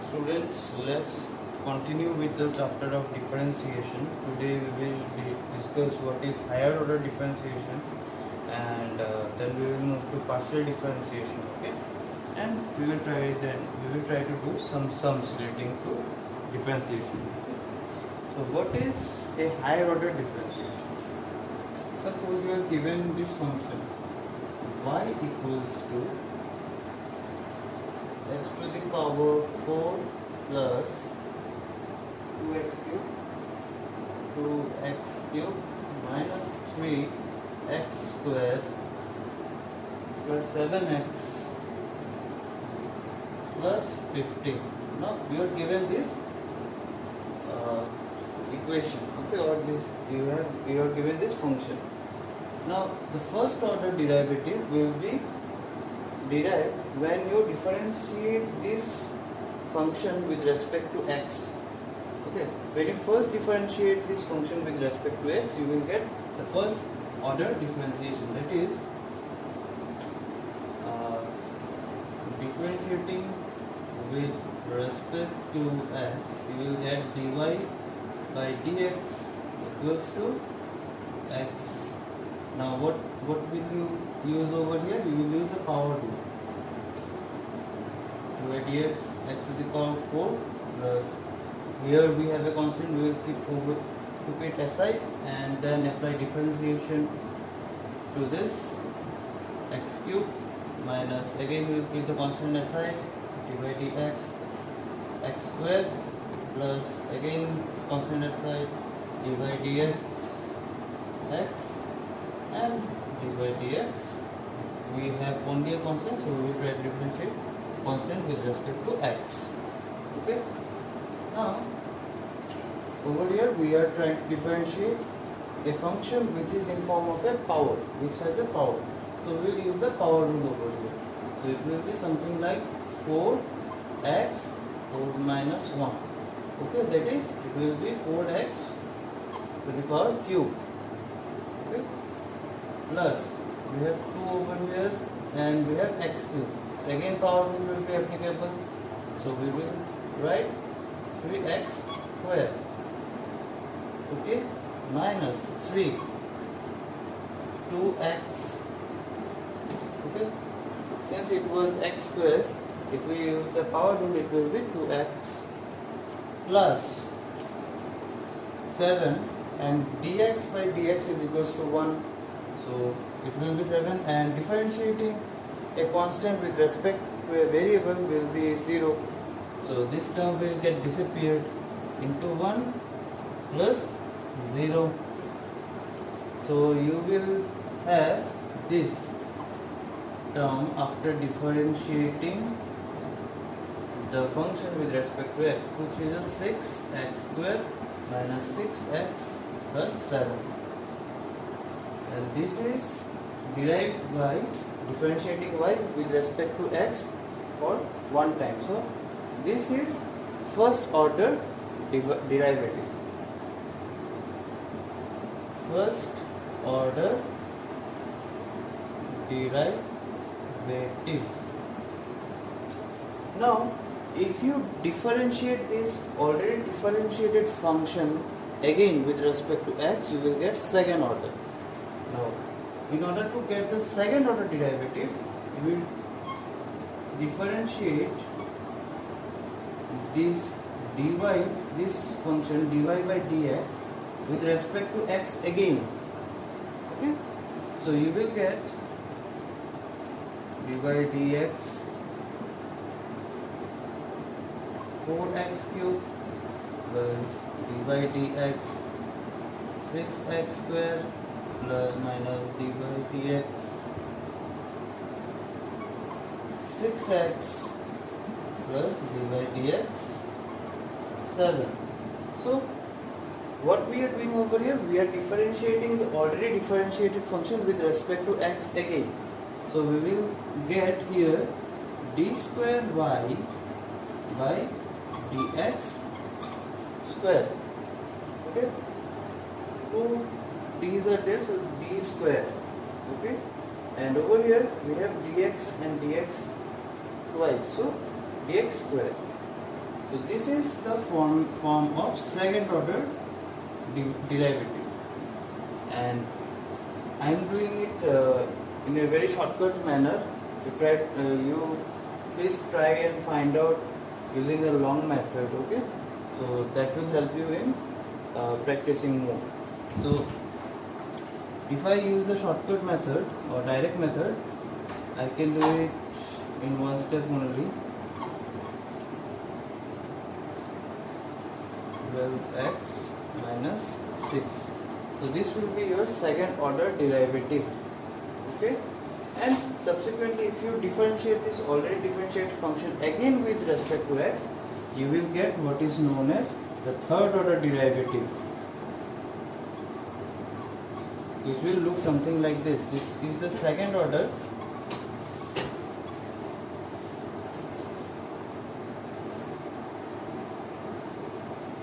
Students, let's continue with the chapter of differentiation. Today we will discuss what is higher order differentiation, and then we will move to partial differentiation. Okay, and we will try to do some sums relating to differentiation. So what is a higher order differentiation? Suppose you are given this function y equals to x to the power 4 plus 2x cube minus 3x square plus 7x plus 15. Now you are given this equation, okay, or this you are given this function. Now the first order derivative will be derived when you differentiate this function with respect to x. Okay, when you first differentiate this function with respect to x, you will get the first order differentiation. That is, differentiating with respect to x, you will get dy by dx equals to x. Now what will you use over here? You will use the power rule. By dx x to the power 4 plus, here we have a constant, we will keep it aside and then apply differentiation to this x cube minus, again we will keep the constant aside, d by dx x square plus, again constant aside, d by dx x, and d by dx we have only a constant, so we will try to differentiate constant with respect to x. Okay, now over here we are trying to differentiate a function which is in form of a power, which has a power, so we will use the power rule over here. So it will be something like 4x 4 minus 1. Okay, that is, it will be 4x to the power cube. Okay, plus we have 2 over here and we have x cube. Again power rule will be applicable, so we will write 3x square, okay, minus 3 2x, okay, since it was x square, if we use the power rule it will be 2x plus 7, and dx by dx is equals to 1, so it will be 7, and differentiating a constant with respect to a variable will be 0, so this term will get disappeared into 1 plus 0, so you will have this term after differentiating the function with respect to x, which is 6x square minus 6x plus 7, and this is derived by differentiating y with respect to x for one time. So this is first order derivative. First order derivative. Now if you differentiate this already differentiated function again with respect to x, you will get second order. Now in order to get the second order derivative, you will differentiate this this function dy by dx with respect to x again. Okay, so you will get dy by dx 4x cube plus d by dx 6x square plus minus d by dx 6x plus d by dx 7. So what we are doing over here, we are differentiating the already differentiated function with respect to x again. So we will get here d square y by dx square. Okay, 2 d's are there, so d square. Okay, and over here we have dx and dx twice, so dx square So this is the form of second order derivative, and I am doing it in a very shortcut manner. You please try and find out using the long method. Okay, so that will help you in practicing more. So if I use the shortcut method or direct method, I can do it in one step only. 12x minus 6. So this will be your second order derivative. Okay, and subsequently if you differentiate this already differentiated function again with respect to x, you will get what is known as the third order derivative. This will look something like this. This is the second order.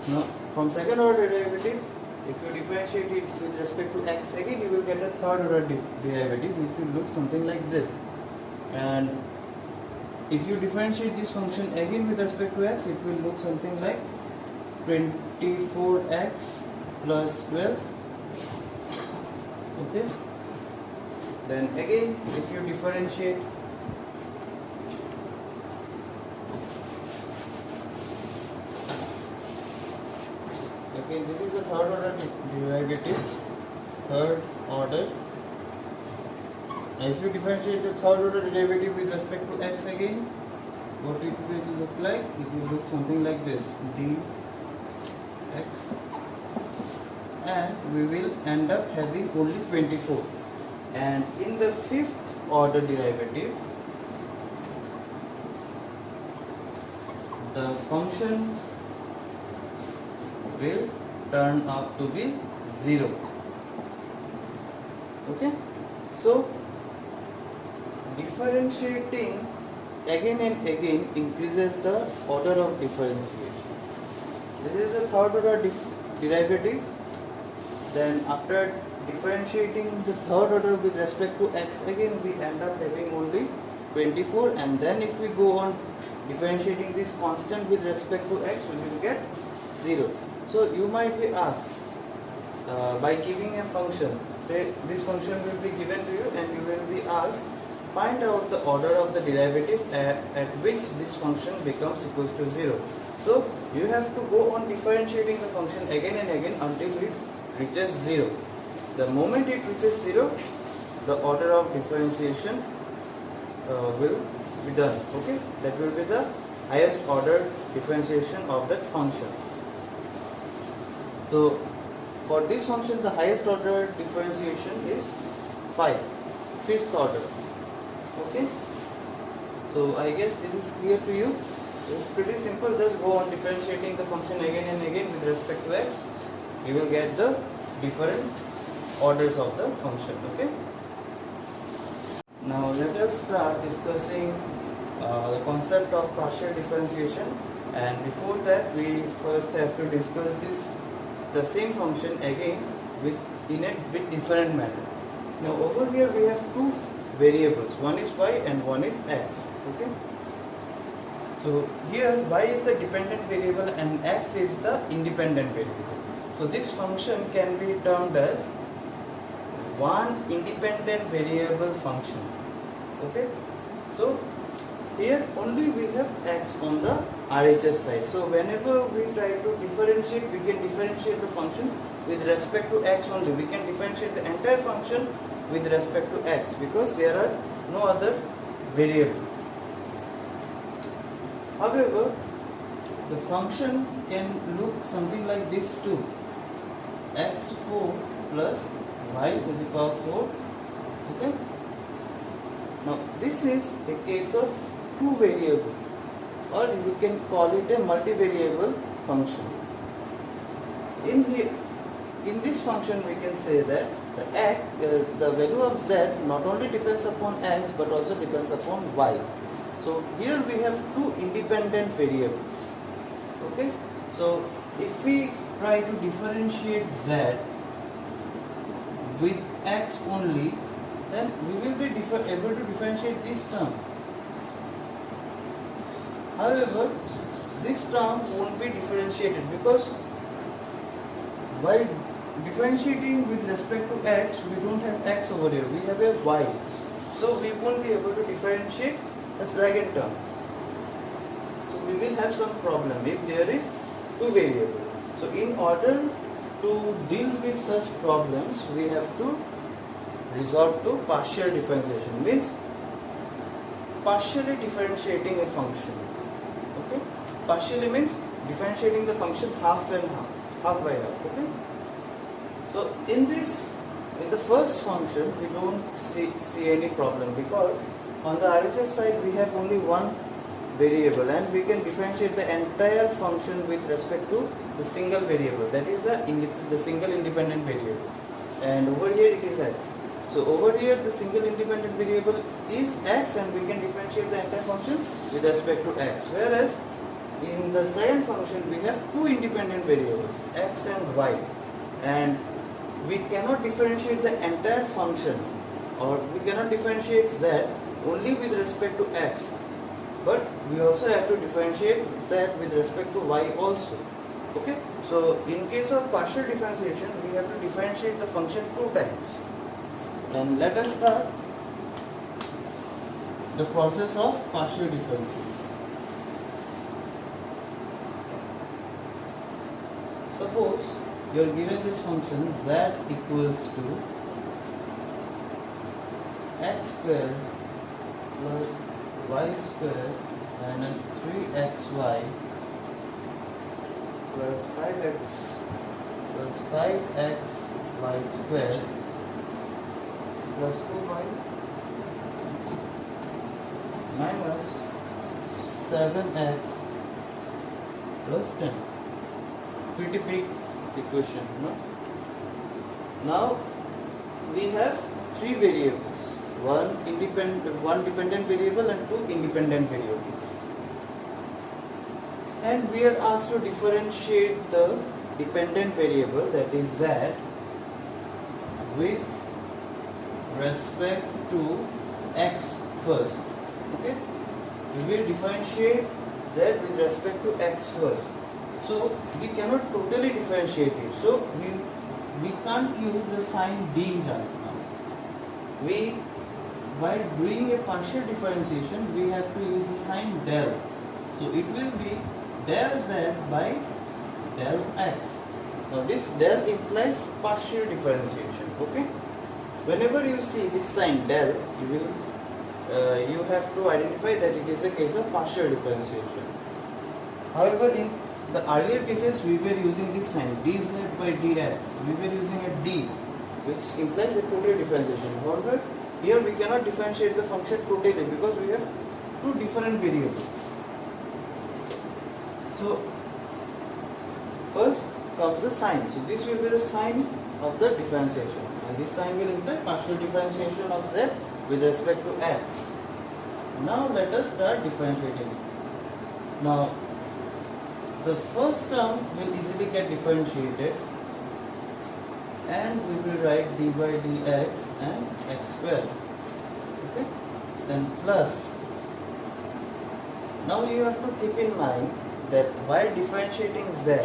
Now from second order derivative, if you differentiate it with respect to x again, you will get the third order derivative, which will look something like this. And if you differentiate this function again with respect to x, it will look something like 24x plus 12. Okay, then again if you differentiate okay, this is the third order derivative, third order. Now if you differentiate the third order derivative with respect to x again, what it will look like? It will look something like this, dx, and we will end up having only 24. And in the fifth order derivative, the function will turn out to be 0. Okay, so differentiating again and again increases the order of differentiation. This is the third order derivative. Then after differentiating the third order with respect to x again, we end up having only 24, and then if we go on differentiating this constant with respect to x, we will get 0. So you might be asked by giving a function, say this function will be given to you and you will be asked find out the order of the derivative at which this function becomes equals to 0. So you have to go on differentiating the function again and again until it reaches 0. The moment it reaches 0, the order of differentiation will be done. Okay, that will be the highest order differentiation of that function. So for this function, the highest order differentiation is 5, fifth order. Okay, so I guess this is clear to you. It's pretty simple. Just go on differentiating the function again and again with respect to x. You will get the different orders of the function. Okay, now let us start discussing the concept of partial differentiation, and before that we first have to discuss the same function again in a bit different manner. Now over here we have two variables, one is y and one is x. Okay, so here y is the dependent variable and x is the independent variable. So this function can be termed as one independent variable function. Okay, so here only we have x on the RHS side. So whenever we try to differentiate, we can differentiate the function with respect to x only. We can differentiate the entire function with respect to x because there are no other variable. However, the function can look something like this too, x4 plus y to the power 4. Okay, now this is a case of two variable, or you can call it a multivariable function. In this function we can say that the value of z not only depends upon x but also depends upon y. So here we have two independent variables. Okay, so if we try to differentiate z with x only, then we will be able to differentiate this term. However, this term won't be differentiated, because while differentiating with respect to x, we don't have x over here, we have a y, so we won't be able to differentiate the second term. So we will have some problem if there is two variables. So in order to deal with such problems, we have to resort to partial differentiation, means partially differentiating a function. Okay, partially means differentiating the function half and half, half by half. Okay, so in the first function we don't see any problem, because on the RHS side we have only one variable and we can differentiate the entire function with respect to the single variable, that is the single independent variable, and over here it is x. So over here the single independent variable is x and we can differentiate the entire function with respect to x, whereas in the second function we have two independent variables, x and y, and we cannot differentiate the entire function, or we cannot differentiate z only with respect to x, but we also have to differentiate z with respect to y also. Okay, so in case of partial differentiation we have to differentiate the function two times. And let us start the process of partial differentiation. Suppose you are given this function z equals to x square plus y square minus 3xy plus 5x plus 5xy square plus 2y minus 7x plus 10. Pretty big equation, no? Now we have three variables, one dependent variable and two independent variables, and we are asked to differentiate the dependent variable, that is z, with respect to x first. Okay, we will differentiate z with respect to x first. So we cannot totally differentiate it, so we can't use the sign d right now. While doing a partial differentiation we have to use the sign del, so it will be del z by del x. Now this del implies partial differentiation. Okay, whenever you see this sign del, you have to identify that it is a case of partial differentiation. However, in the earlier cases we were using this sign dz by dx, we were using a d, which implies a total differentiation. However, here we cannot differentiate the function totally because we have two different variables. So first comes the sign. So this will be the sign of the differentiation, and this sign will imply partial differentiation of z with respect to x. Now let us start differentiating. Now the first term will easily get differentiated, and we will write d by dx and x square. Okay, then plus. Now you have to keep in mind that while differentiating z,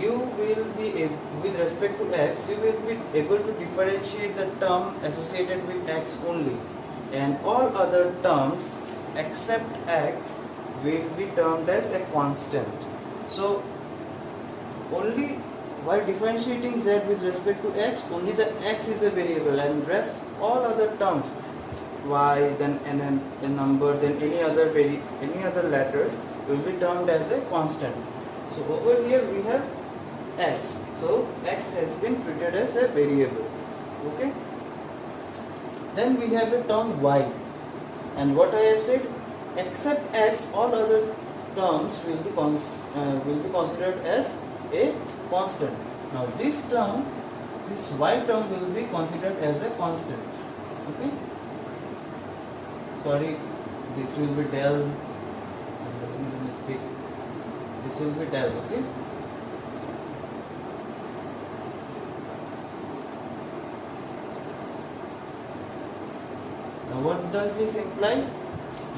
you will be with respect to x, you will be able to differentiate the term associated with x only, and all other terms except x will be termed as a constant. So only while differentiating z with respect to x, only the x is a variable, and rest all other terms, y, then n, a number, then any other letters will be termed as a constant. So over here we have x, so x has been treated as a variable. Okay, then we have a term y, and what I have said, except x, all other terms will be considered as a constant. Now this term, this y term will be considered as a constant. Okay, sorry, this will be del, I'm making a mistake, this will be del. Okay, now what does this imply?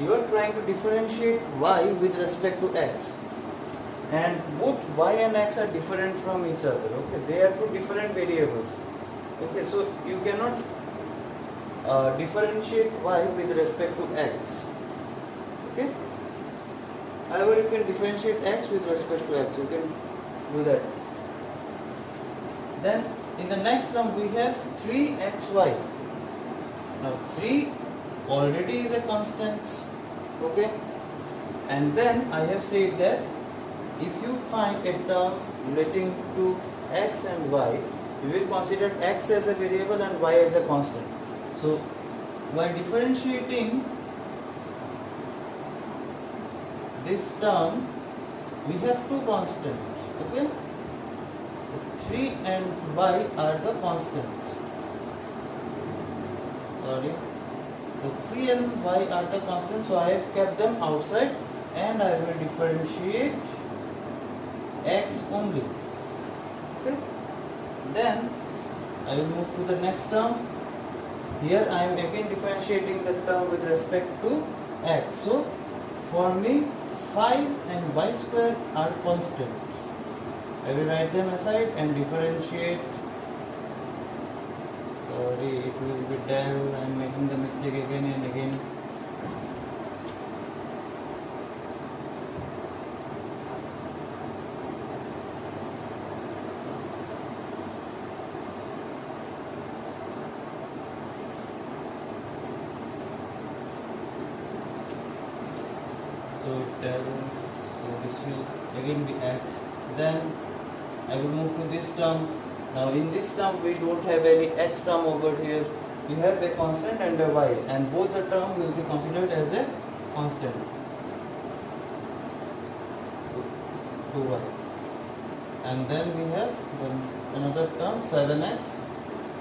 you are trying to differentiate y with respect to x, and both y and x are different from each other. Okay, they are two different variables. Okay, so you cannot differentiate y with respect to x. Okay, however you can differentiate x with respect to x, you can do that. Then in the next term we have 3xy. Now 3 already is a constant. Okay, and then I have said that if you find a term relating to x and y, you will consider x as a variable and y as a constant. So by differentiating this term, we have two constants. Okay, 3 and y are the constants. Sorry, so 3 and y are the constants, so I have kept them outside and I will differentiate x only. Okay, then I will move to the next term. Here I am again differentiating the term with respect to x. So for me 5 and y square are constant. I will write them aside and differentiate. Sorry, it will be del. I am making the mistake again and again. So this will again be x. Then I will move to this term. Now in this term we don't have any x term over here. We have a constant and a y, and both the term will be considered as a constant. 2y. And then we have another term 7x.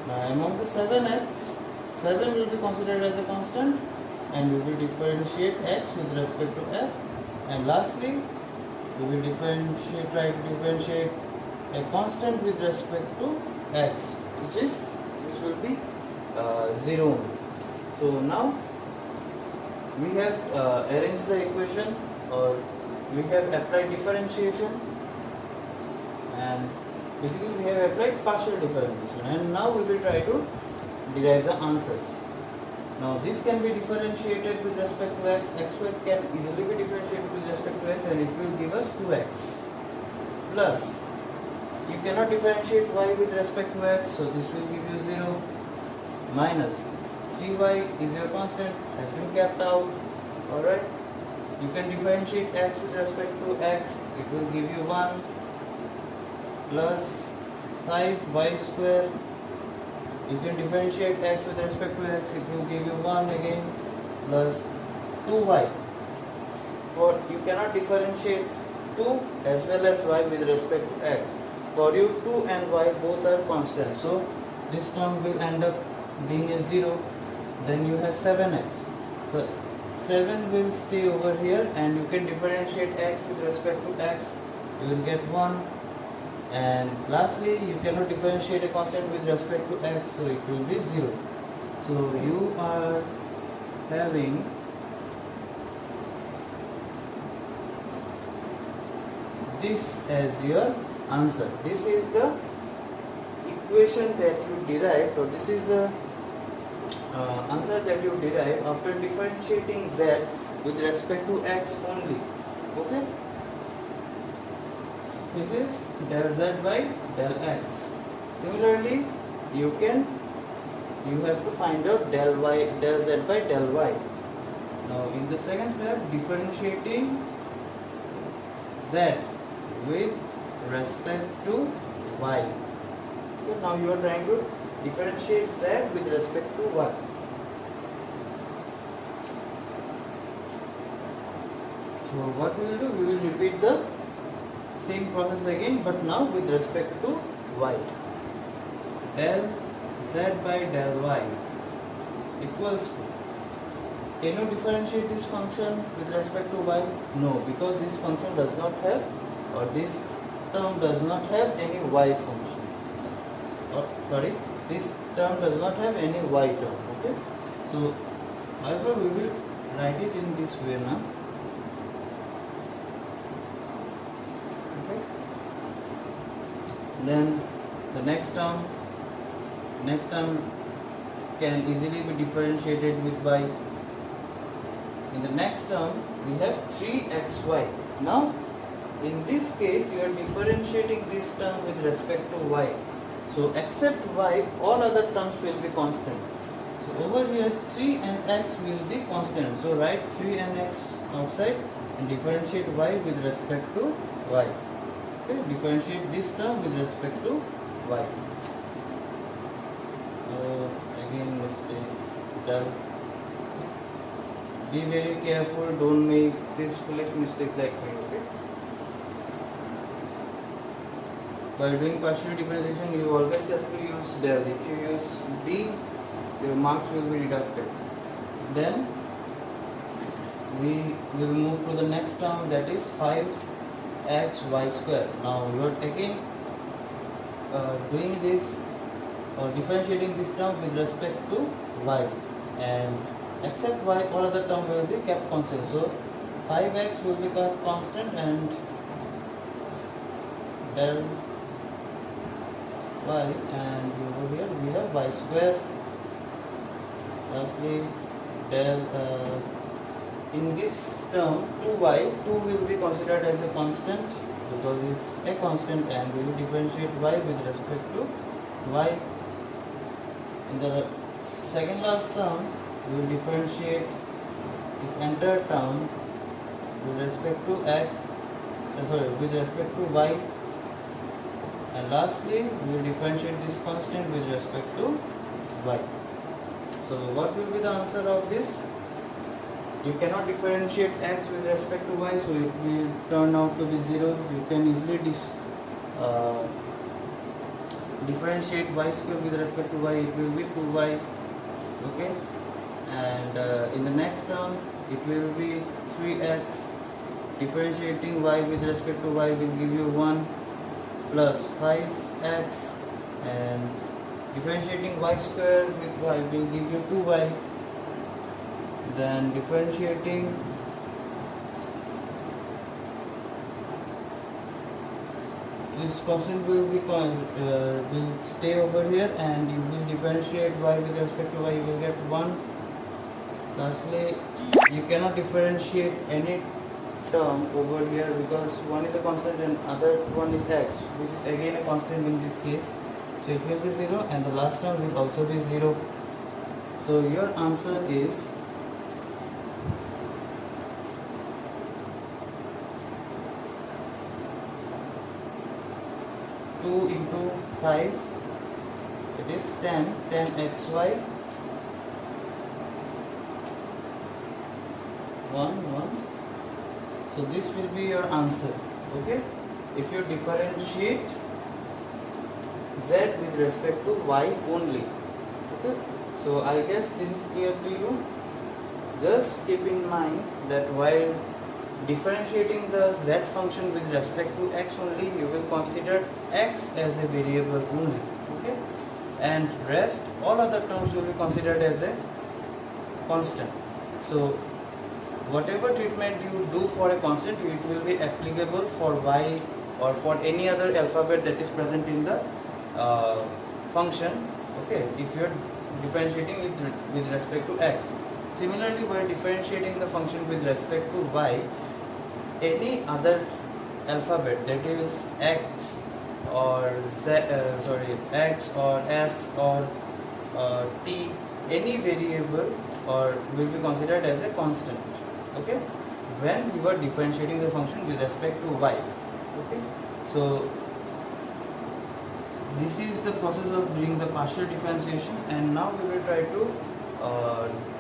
Now among the 7x, 7 will be considered as a constant, and we will differentiate x with respect to x, and lastly we will try to differentiate a constant with respect to x, which will be 0. So now we have arranged the equation, or we have applied differentiation, and basically we have applied partial differentiation, and now we will try to derive the answers. Now this can be differentiated with respect to x. Xy can easily be differentiated with respect to x, and it will give us 2x. Plus, you cannot differentiate y with respect to x, so this will give you 0. Minus 3y is your constant, has been kept out. Alright. You can differentiate x with respect to x, it will give you 1. Plus 5y square. You can differentiate x with respect to x, it will give you 1 again, plus 2y. For you cannot differentiate 2 as well as y with respect to x. For you 2 and y both are constant, so this term will end up being a 0. Then you have 7x. So 7 will stay over here, and you can differentiate x with respect to x, you will get 1. And lastly, you cannot differentiate a constant with respect to x, so it will be 0. So you are having this as your answer. This is the equation that you derived, or this is the answer that you derive after differentiating z with respect to x only. Okay? This is del z by del x. Similarly, you have to find out del z by del y. Now in the second step, differentiating z with respect to y. So now you are trying to differentiate z with respect to y. So what we will do, we will repeat the same process again, but now with respect to y. Del z by del y equals to, can you differentiate this function with respect to y? No, because this function does not have, or this term does not have any y function. This term does not have any y term. Okay. So however we will write it in this way now. Okay. Then the next term can easily be differentiated with y. In the next term we have 3xy. Now in this case you are differentiating this term with respect to y. So except y, all other terms will be constant. So over here 3 and x will be constant. So write 3 and x outside and differentiate y with respect to y. Okay, differentiate this term with respect to y. Again mistake. Done. Be very careful, don't make this foolish mistake like me, okay? While doing partial differentiation, you always have to use del. If you use d, your marks will be deducted. Then we will move to the next term, that is 5xy square. Now you are again doing this or differentiating this term with respect to y, and except y, all other term will be kept constant. So 5x will be kept constant and del y, and over here we have y square. Lastly, del in this term 2y, 2 will be considered as a constant because it's a constant, and we will differentiate y with respect to y. In the second last term we will differentiate this entire term with respect to with respect to y, and lastly we will differentiate this constant with respect to y. So what will be the answer of this? You cannot differentiate x with respect to y, so it will turn out to be 0. You can easily differentiate y square with respect to y, it will be 2y. Okay, and in the next term it will be 3x. Differentiating y with respect to y will give you 1 plus 5x, and differentiating y square with y will give you 2y. Then differentiating this constant will stay over here, and you will differentiate y with respect to y, you will get 1. Lastly, you cannot differentiate any term over here because one is a constant and other one is x, which is again a constant in this case, so it will be 0, and the last term will also be 0. So your answer is 2 into 5, it is 10xy 1. So this will be your answer. Okay, if you differentiate z with respect to y only. Okay, so I guess this is clear to you. Just keep in mind that while differentiating the z function with respect to x only, you will consider x as a variable only. Okay, and rest all other terms will be considered as a constant. So whatever treatment you do for a constant, it will be applicable for y or for any other alphabet that is present in the function. Okay, if you are differentiating it with respect to x. Similarly, while differentiating the function with respect to y, any other alphabet, that is x or x or s or t, any variable or will be considered as a constant. Okay, when you are differentiating the function with respect to y. Okay, so this is the process of doing the partial differentiation, and now we will try to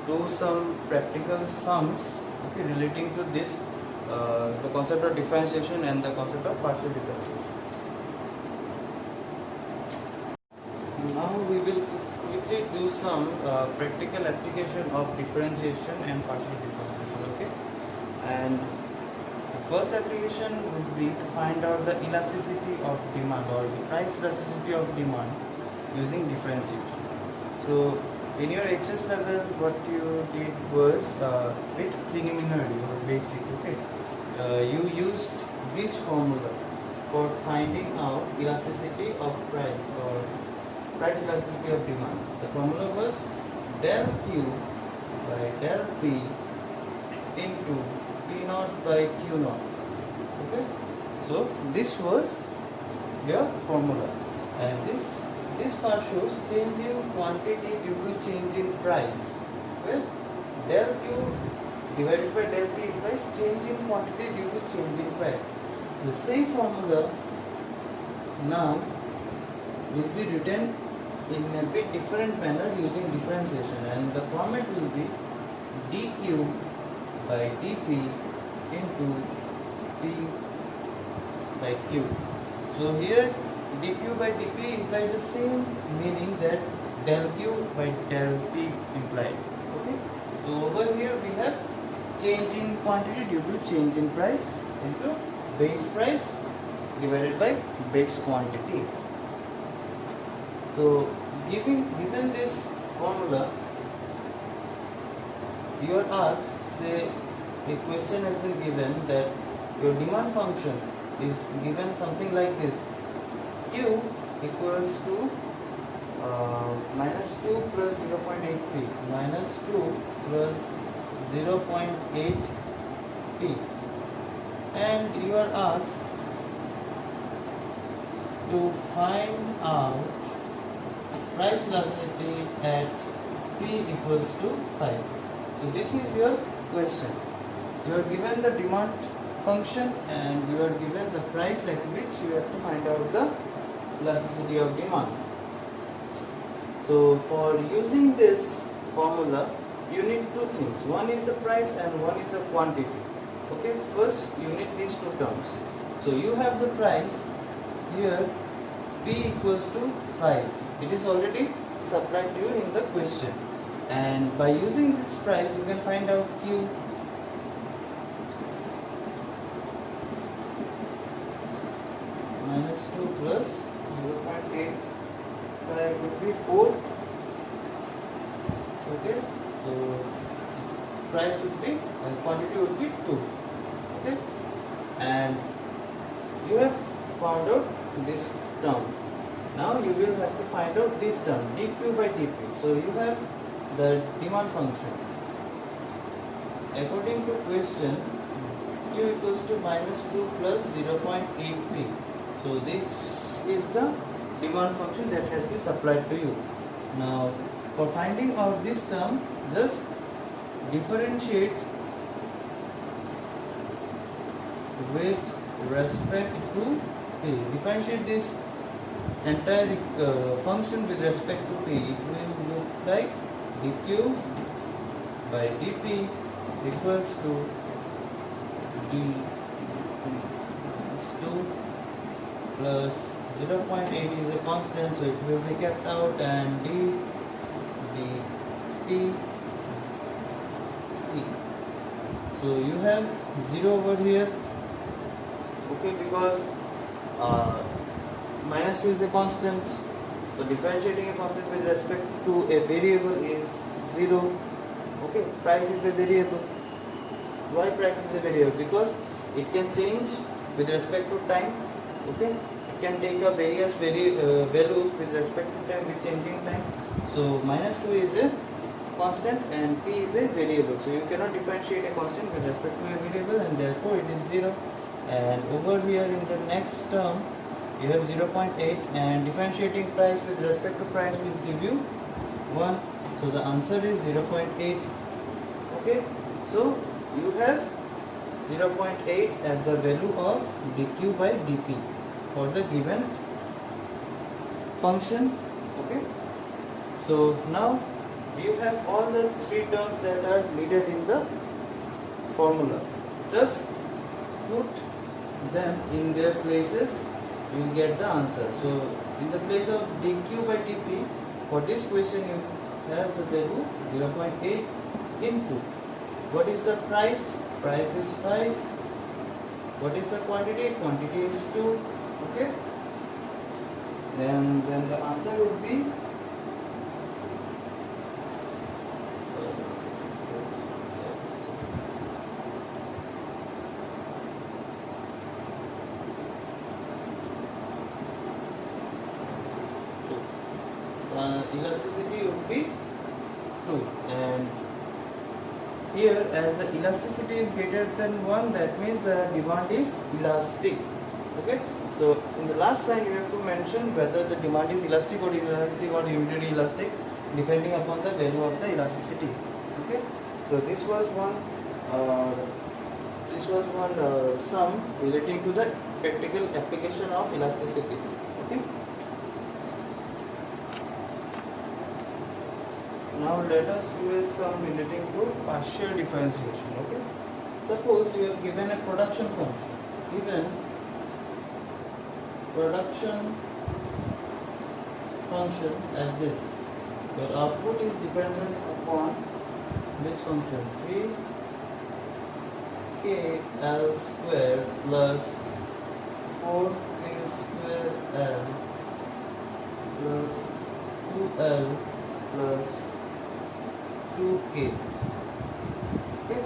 do some practical sums, okay, relating to this, the concept of differentiation and the concept of partial differentiation. Now we will quickly do some practical application of differentiation and partial differentiation. Okay, and the first application would be to find out the elasticity of demand or the price elasticity of demand using differentiation. So In your HS level, what you did was bit preliminary or basic. Okay, you used this formula for finding out elasticity of price or price elasticity of demand. The formula was del Q by del P into P naught by Q naught. Okay, so this was your formula, and this part shows change in quantity due to change in price. Well, del Q divided by del P implies change in quantity due to change in price. The same formula now will be written in a bit different manner using differentiation, and the format will be dq by dp into p by q. So here dq by dp implies the same meaning that del q by del p implied. Okay, so over here we have change in quantity due to change in price into base price divided by base quantity. So given this formula, you are asked, say a question has been given that your demand function is given something like this: Q equals to minus 2 plus 0.8p minus 2 plus 0.8p, and you are asked to find out price elasticity at p equals to 5. So this is your question. You are given the demand function and you are given the price at which you have to find out the elasticity of demand. So for using this formula, you need two things. One is the price and one is the quantity. Okay, first you need these two terms. So you have the price here, p equals to 5. It is already supplied to you in the question, and by using this price you can find out q. Minus 2 plus 0.85 would be 4. Okay, so price would be quantity would be 2. Okay, and you have found out this term. Now you will have to find out this term dq by dp. So you have the demand function. According to question, q equals to minus 2 plus 0.8p. So this is the demand function that has been supplied to you. Now for finding out this term, just differentiate with respect to p. Differentiate this entire function with respect to p. It will look like dq by dp equals to d minus 2 plus 0.8 is a constant, so it will be kept out, and d dt p. So you have 0 over here. Okay, because minus 2 is a constant, so differentiating a constant with respect to a variable is 0. Okay, price is a variable. Why price is a variable? Because it can change with respect to time. Okay, it can take up various values with respect to time, with changing time. So minus 2 is a constant and p is a variable, so you cannot differentiate a constant with respect to a variable, and therefore it is 0. And over here in the next term you have 0.8, and differentiating price with respect to price will give you 1. So the answer is 0.8. Okay, so you have 0.8 as the value of dq by dp for the given function. Okay, so now you have all the three terms that are needed in the formula. Just put them in their places, you will get the answer. So in the place of dq by dp, for this question you have the value 0.8 into what is the price? Price is 5. What is the quantity? Quantity is 2. Okay, then the answer would be elasticity would be 2, and here as the elasticity is greater than 1, that means the demand is elastic. Okay, so in the last line you have to mention whether the demand is elastic or inelastic or limited elastic depending upon the value of the elasticity. Okay, so this was one sum relating to the practical application of elasticity. Okay, now let us do a sum relating to partial differentiation. Okay, suppose you have given a production function, given production function as this. Your output is dependent upon this function 3kl square plus 4k square l plus 2l plus 2k. Okay,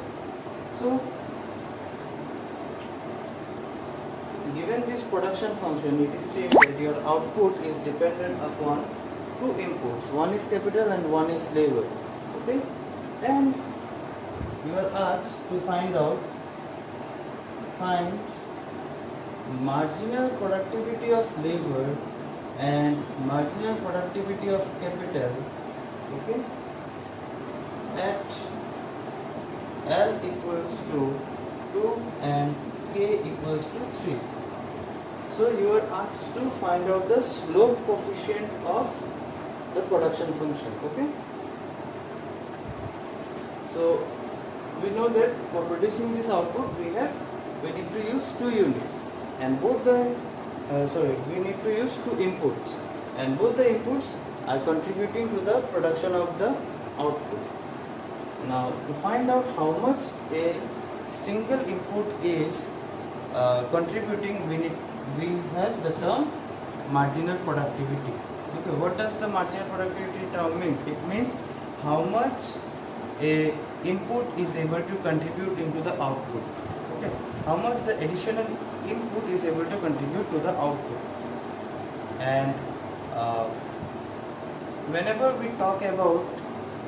so given this production function, it is said that your output is dependent upon two inputs, one is capital and one is labor. Okay, and you are asked to find marginal productivity of labor and marginal productivity of capital. Okay, at L equals to 2 and K equals to 3. So you are asked to find out the slope coefficient of the production function. Okay, so we know that for producing this output we need to use two units, and both the we need to use two inputs, and both the inputs are contributing to the production of the output. Now to find out how much a single input is contributing, we have the term marginal productivity. Okay, what does the marginal productivity term means? It means how much a input is able to contribute into the output. Okay, how much the additional input is able to contribute to the output. And whenever we talk about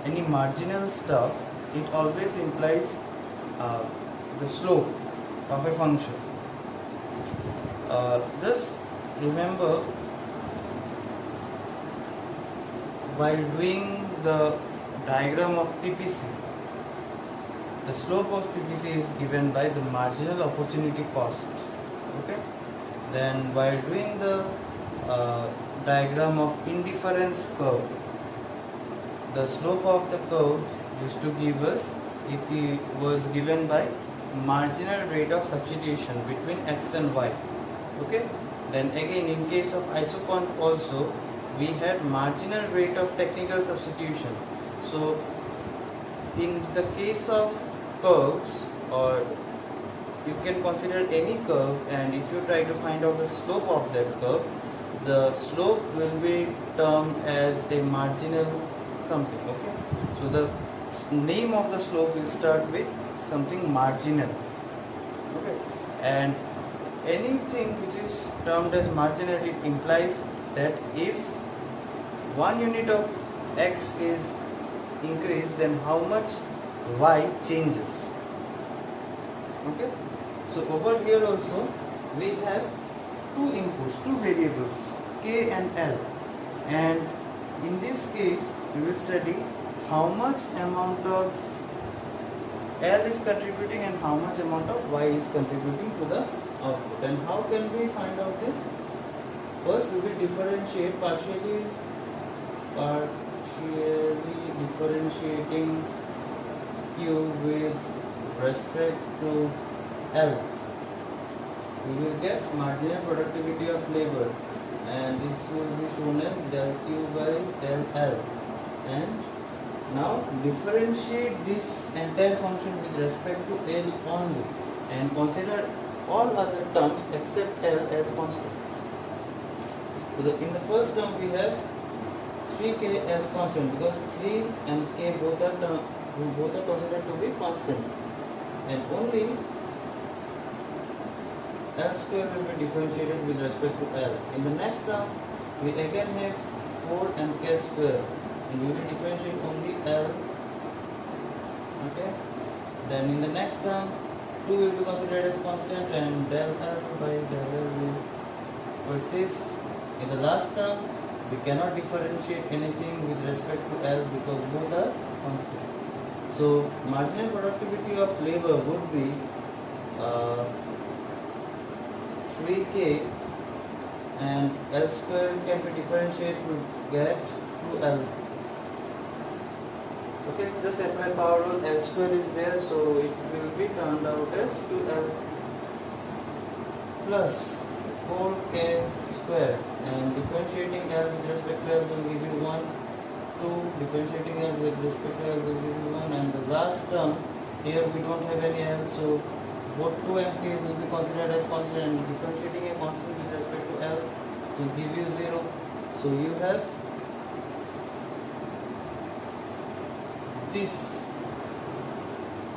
any marginal stuff, it always implies the slope of a function. Just remember, while doing the diagram of PPC, the slope of PPC is given by the marginal opportunity cost. Okay, then while doing the diagram of indifference curve, the slope of the curve used to give us, it was given by marginal rate of substitution between x and y. Okay, then again in case of isocont also we had marginal rate of technical substitution. So in the case of curves, or you can consider any curve, and if you try to find out the slope of that curve, the slope will be termed as a marginal something. Okay, so the name of the slope will start with something marginal. Okay, and anything which is termed as marginal, it implies that if 1 unit of x is increased, then how much y changes. Okay, so over here also we have two inputs, two variables, k and l, and in this case we will study how much amount of L is contributing and how much amount of Y is contributing to the output. And how can we find out this? First we will differentiate partially differentiating Q with respect to L. We will get marginal productivity of labor, and this will be shown as del Q by del L. And now differentiate this entire function with respect to L only, and consider all other terms except L as constant. So in the first term we have 3k as constant, because 3 and k both are considered to be constant, and only L square will be differentiated with respect to L. In the next term we again have 4 and k square, and we will differentiate only L. Okay, then in the next term 2 will be considered as constant and del L by del L will persist. In the last term we cannot differentiate anything with respect to L because both are constant. So marginal productivity of labor would be 3k, and L square can be differentiated to get 2L. Okay, just apply power rule. L square is there, so it will be turned out as 2L plus 4k square, and differentiating L with respect to L will give you 1, 2, differentiating L with respect to L will give you 1, and the last term here we don't have any L, so both 2 and k will be considered as constant, and differentiating a constant with respect to L will give you 0. So you have this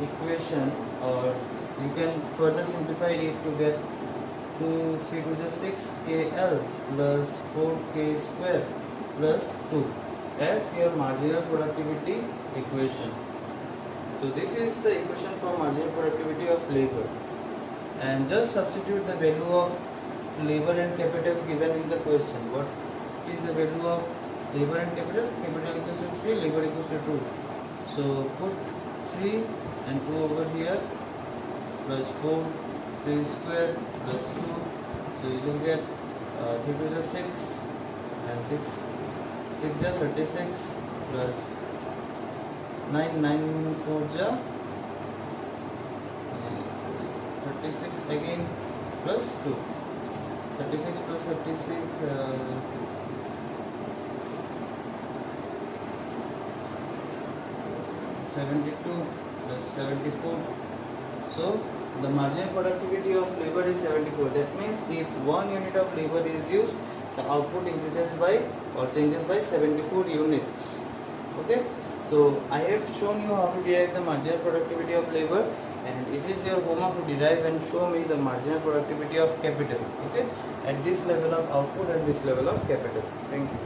equation, or you can further simplify it to get 2, 3 to the 6 kl plus 4k square plus 2 as your marginal productivity equation. So this is the equation for marginal productivity of labor, and just substitute the value of labor and capital given in the question. What is the value of labor and capital? Capital equals to 3, labor equals to 2. So put 3 and 2 over here, plus 4, 3 square plus 2. So you will get 3 to the 6 and 6 is 36 plus 9, 9 4 ja 36 again plus 2. 36 plus 36 72 plus 74. So the marginal productivity of labor is 74. That means if 1 unit of labor is used, the output increases by or changes by 74 units. Okay, so I have shown you how to derive the marginal productivity of labor, and it is your homework to derive and show me the marginal productivity of capital. Okay, at this level of output and this level of capital. Thank you.